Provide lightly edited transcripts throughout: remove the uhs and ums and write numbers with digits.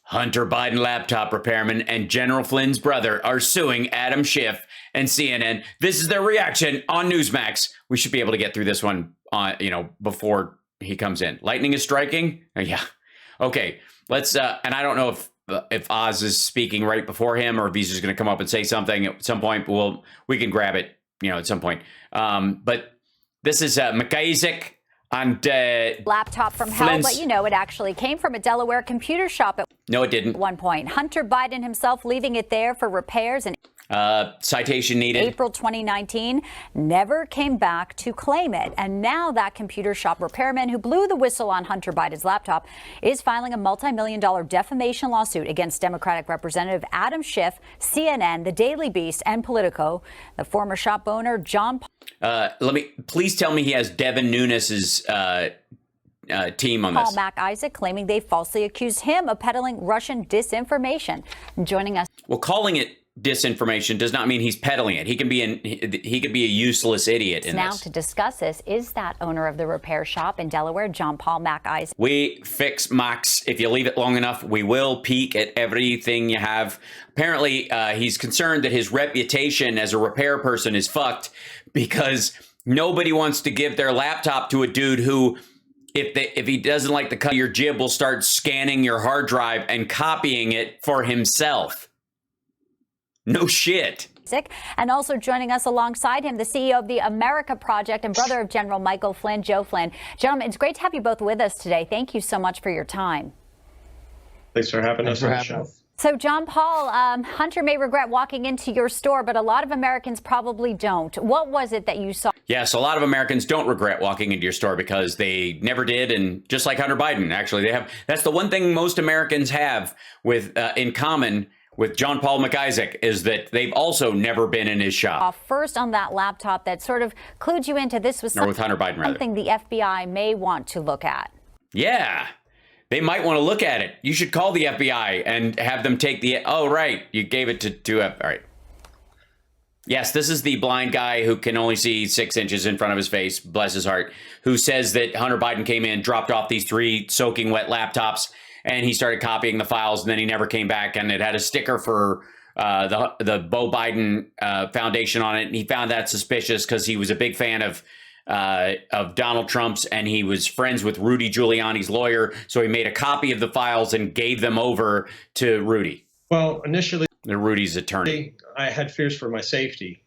Hunter Biden laptop repairman and General Flynn's brother are suing Adam Schiff and CNN. This is their reaction on Newsmax. We should be able to get through this one, before he comes in. Lightning is striking. Yeah. Okay. Let's. And I don't know if Oz is speaking right before him or if he's just going to come up and say something at some point. We can grab it, at some point. But this is McIsaac. And laptop from hell, but it actually came from a Delaware computer shop No, it didn't. At one point. Hunter Biden himself leaving it there for repairs and citation needed. April 2019, never came back to claim it. And now that computer shop repairman who blew the whistle on Hunter Biden's laptop is filing a multi-million-dollar defamation lawsuit against Democratic Representative Adam Schiff, CNN, The Daily Beast, and Politico. The former shop owner, John please tell me he has Devin Nunes's team on this. Paul McIsaac claiming they falsely accused him of peddling Russian disinformation. Joining us. Well, calling it disinformation does not mean he's peddling it. He could be a useless idiot in now this. To discuss this is that owner of the repair shop in Delaware, John Paul McIsaac. We fix Max. If you leave it long enough, we will peek at everything you have. Apparently, he's concerned that his reputation as a repair person is fucked because nobody wants to give their laptop to a dude who, if he doesn't like the cut of your jib, will start scanning your hard drive and copying it for himself. No shit. And also joining us alongside him, the CEO of the America Project and brother of General Michael Flynn, Joe Flynn. Gentlemen, it's great to have you both with us today. Thank you so much for your time. Thanks for having us on the show. So, John Paul, Hunter may regret walking into your store, but a lot of Americans probably don't. What was it that you saw? Yes, a lot of Americans don't regret walking into your store because they never did. And just like Hunter Biden, actually, that's the one thing most Americans have in common with John Paul McIsaac is that they've also never been in his shop. First on that laptop that sort of clued you into this was or with Hunter Biden, something the FBI may want to look at. Yeah, they might want to look at it. You should call the FBI and have them take oh, right, you gave it to all right. Yes, this is the blind guy who can only see 6 inches in front of his face, bless his heart, who says that Hunter Biden came in, dropped off these 3 soaking wet laptops, and he started copying the files, and then he never came back, and it had a sticker for the Beau Biden Foundation on it, and he found that suspicious because he was a big fan of Donald Trump's, and he was friends with Rudy Giuliani's lawyer, so he made a copy of the files and gave them over to Rudy. Well, initially, Rudy's attorney. I had fears for my safety.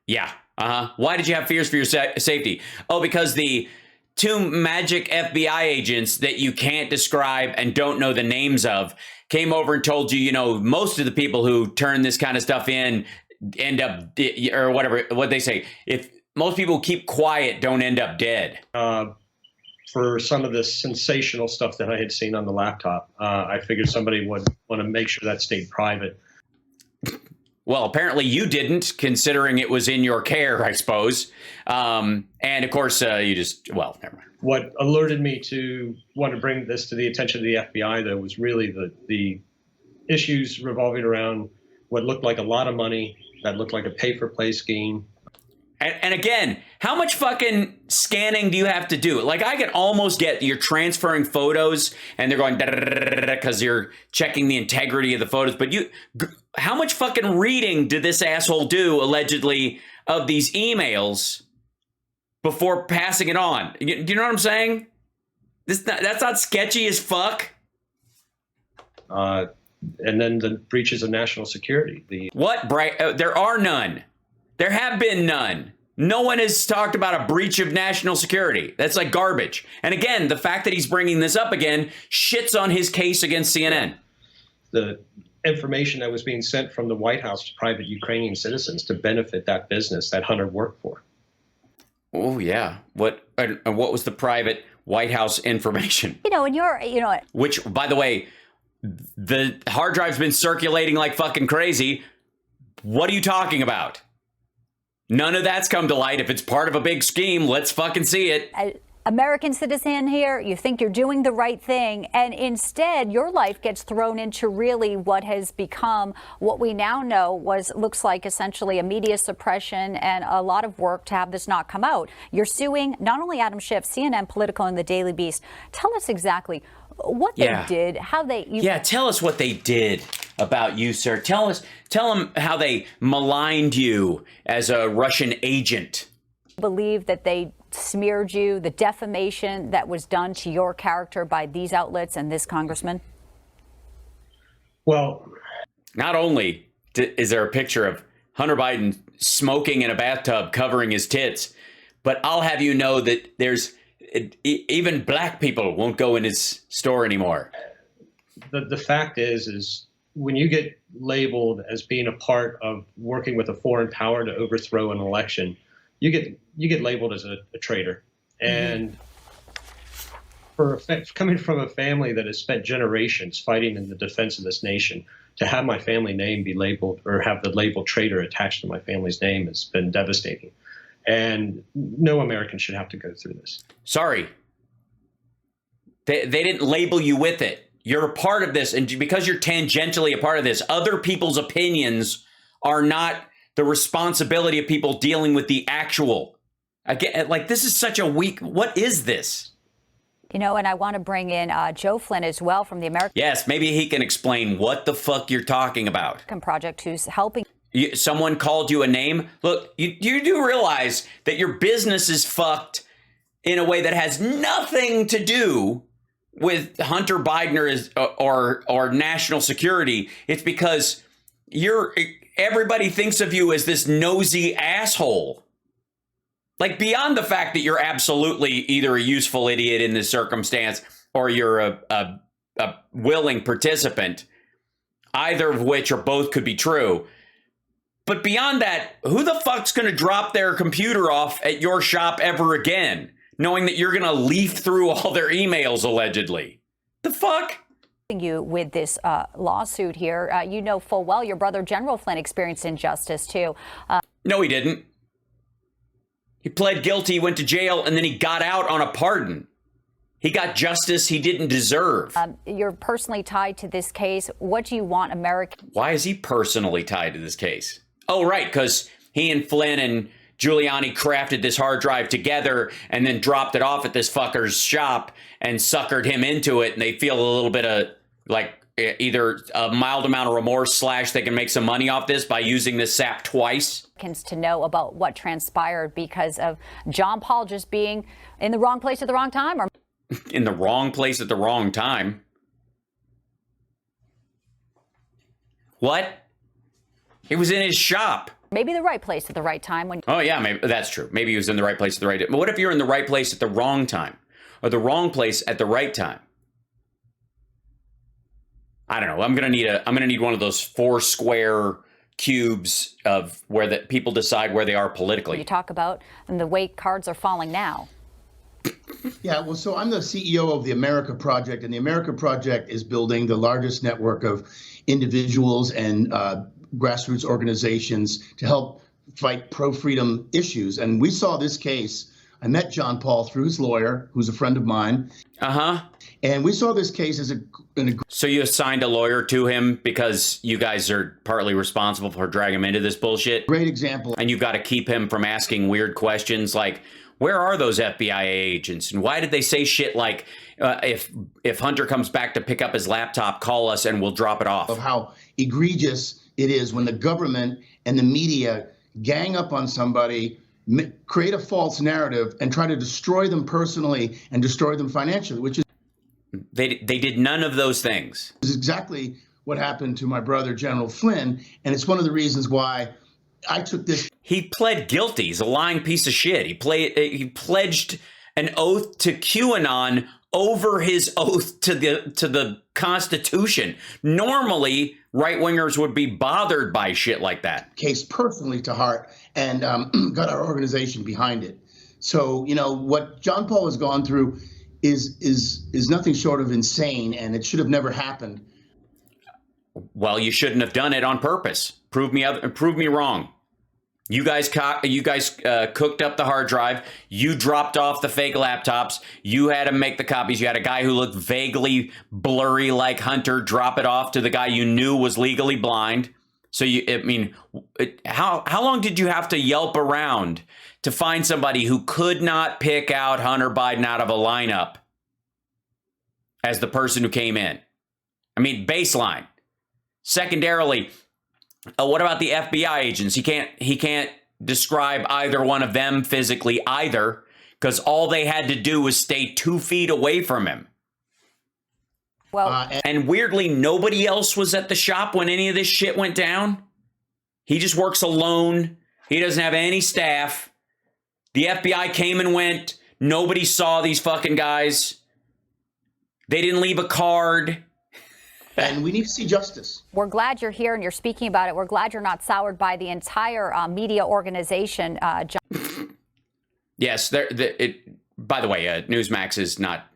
Yeah. Why did you have fears for your safety? Oh, because the 2 magic FBI agents that you can't describe and don't know the names of came over and told you, most of the people who turn this kind of stuff in end up, or whatever, what they say. If most people keep quiet, don't end up dead. For some of the sensational stuff that I had seen on the laptop, I figured somebody would want to make sure that stayed private. Well, apparently you didn't, considering it was in your care, I suppose. And of course, never mind. What alerted me to want to bring this to the attention of the FBI, though, was really the issues revolving around what looked like a lot of money, that looked like a pay-for-play scheme. And again, how much fucking scanning do you have to do? Like, I can almost get you're transferring photos and they're going because you're checking the integrity of the photos. But how much fucking reading did this asshole do, allegedly, of these emails before passing it on? Do you know what I'm saying? That's not sketchy as fuck. And then the breaches of national security. There are none. There have been none. No one has talked about a breach of national security. That's like garbage. And again, the fact that he's bringing this up again shits on his case against CNN. The information that was being sent from the White House to private Ukrainian citizens to benefit that business that Hunter worked for. Oh, yeah. What was the private White House information? Which, by the way, the hard drive's been circulating like fucking crazy. What are you talking about? None of that's come to light. If it's part of a big scheme, let's fucking see it. American citizen here, you think you're doing the right thing, and instead your life gets thrown into really what has become what we now know looks like essentially a media suppression and a lot of work to have this not come out. You're suing not only Adam Schiff, CNN, Politico, and the Daily Beast. Tell us exactly what they did, how they... Yeah, tell us what they did about you, sir. Tell them how they maligned you as a Russian agent. Believe that they smeared you, the defamation that was done to your character by these outlets and this congressman? Well, not only is there a picture of Hunter Biden smoking in a bathtub covering his tits, but I'll have you know that even black people won't go in his store anymore. The fact is when you get labeled as being a part of working with a foreign power to overthrow an election, you get labeled as a traitor. And coming from a family that has spent generations fighting in the defense of this nation, to have my family name be labeled or have the label traitor attached to my family's name has been devastating. And no American should have to go through this. Sorry. They didn't label you with it. You're a part of this. And because you're tangentially a part of this, other people's opinions are not the responsibility of people dealing with the actual. Again, like, this is such a weak. What is this? You know, and I want to bring in Joe Flynn as well from the American. Yes, maybe he can explain what the fuck you're talking about. Project, who's helping. Someone called you a name. Look, you do realize that your business is fucked in a way that has nothing to do with Hunter Biden or national security. It's because everybody thinks of you as this nosy asshole. Like, beyond the fact that you're absolutely either a useful idiot in this circumstance or you're a willing participant, either of which or both could be true. But beyond that, who the fuck's going to drop their computer off at your shop ever again, knowing that you're going to leaf through all their emails, allegedly? The fuck? You with this lawsuit here, you know full well your brother General Flynn experienced injustice too. No, he didn't. He pled guilty, went to jail, and then he got out on a pardon. He got justice he didn't deserve. You're personally tied to this case. What do you want America? Why is he personally tied to this case? Oh, right, because he and Flynn and Giuliani crafted this hard drive together and then dropped it off at this fucker's shop and suckered him into it. And they feel a little bit of, like, either a mild amount of remorse / they can make some money off this by using this sap twice. To know about what transpired because of John Paul just being in the wrong place at the wrong time, or in the wrong place at the wrong time. What? He was in his shop. Maybe the right place at the right time. Oh, yeah, maybe that's true. Maybe he was in the right place at the right time. But what if you're in the right place at the wrong time, or the wrong place at the right time? I don't know. I'm gonna need one of those 4 square cubes of where the people decide where they are politically. You talk about and the way cards are falling now. Yeah, well, so I'm the CEO of the America Project, and the America Project is building the largest network of individuals and grassroots organizations to help fight pro-freedom issues. And we saw this case. I met John Paul through his lawyer, who's a friend of mine. And we saw this case as So you assigned a lawyer to him because you guys are partly responsible for dragging him into this bullshit? Great example. And you've got to keep him from asking weird questions like, where are those FBI agents? And why did they say shit like, if Hunter comes back to pick up his laptop, call us and we'll drop it off? Of how egregious it is when the government and the media gang up on somebody, create a false narrative, and try to destroy them personally and destroy them financially, which is... They did none of those things. This is exactly what happened to my brother, General Flynn, and it's one of the reasons why I took this... He pled guilty. He's a lying piece of shit. He pledged an oath to QAnon over his oath to the Constitution. Normally, right-wingers would be bothered by shit like that. Case personally to heart and got our organization behind it. So, you know, what John Paul has gone through is nothing short of insane, and it should have never happened. Well, you shouldn't have done it on purpose. Prove me wrong. You guys cooked up the hard drive. You dropped off the fake laptops. You had to make the copies. You had a guy who looked vaguely blurry like Hunter drop it off to the guy you knew was legally blind. So how long did you have to yelp around to find somebody who could not pick out Hunter Biden out of a lineup? as the person who came in. I mean, baseline. Secondarily, what about the FBI agents? He can't describe either one of them physically either, because all they had to do was stay 2 feet away from him. Well, and weirdly, nobody else was at the shop when any of this shit went down. He just works alone. He doesn't have any staff. The FBI came and went. Nobody saw these fucking guys. They didn't leave a card. And we need to see justice. we're glad you're here and you're speaking about it. We're glad you're not soured by the entire media organization. John. Yes. By the way, Newsmax is not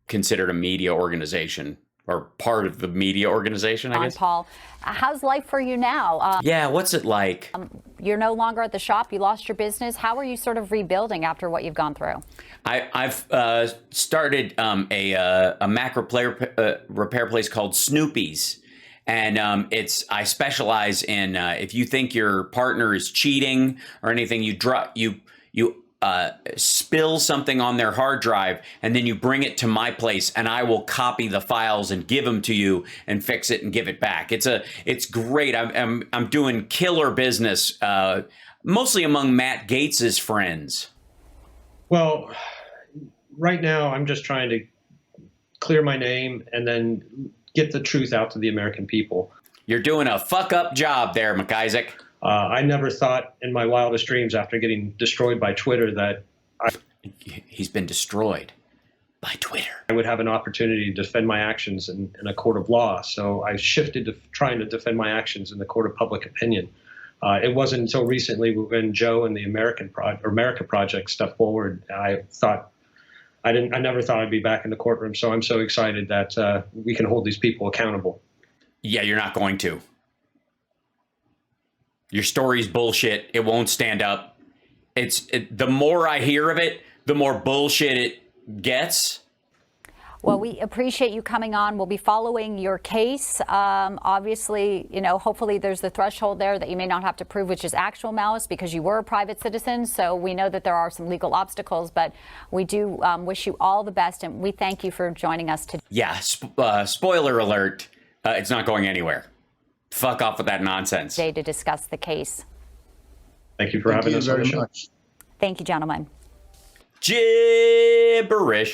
considered a media organization or part of the media organization, I guess. Paul, how's life for you now? Yeah, what's it like? You're no longer at the shop. You lost your business. How are you sort of rebuilding after what you've gone through? I've started a Mac repair place called Snoopy's. And I specialize in if you think your partner is cheating or anything, you spill something on their hard drive, and then you bring it to my place, and I will copy the files and give them to you and fix it and give it back. It's great. I'm doing killer business, mostly among Matt Gates's friends. Well, right now I'm just trying to clear my name and then get the truth out to the American people. You're doing a fuck up job there, McIsaac. I never thought in my wildest dreams after getting destroyed by Twitter that He's been destroyed by Twitter. I would have an opportunity to defend my actions in a court of law. So I shifted to trying to defend my actions in the court of public opinion. It wasn't until recently when Joe and the America Project stepped forward, I never thought I'd be back in the courtroom. So I'm so excited that we can hold these people accountable. Yeah, you're not going to. Your story's bullshit. It won't stand up. The more I hear of it, the more bullshit it gets. Well, we appreciate you coming on. We'll be following your case. Obviously, hopefully there's the threshold there that you may not have to prove, which is actual malice, because you were a private citizen. So we know that there are some legal obstacles, but we do wish you all the best. And we thank you for joining us today. Yeah, spoiler alert. It's not going anywhere. Fuck off with that nonsense. Today to discuss the case. Thank you for having us on the show. Thank you, gentlemen. Gibberish.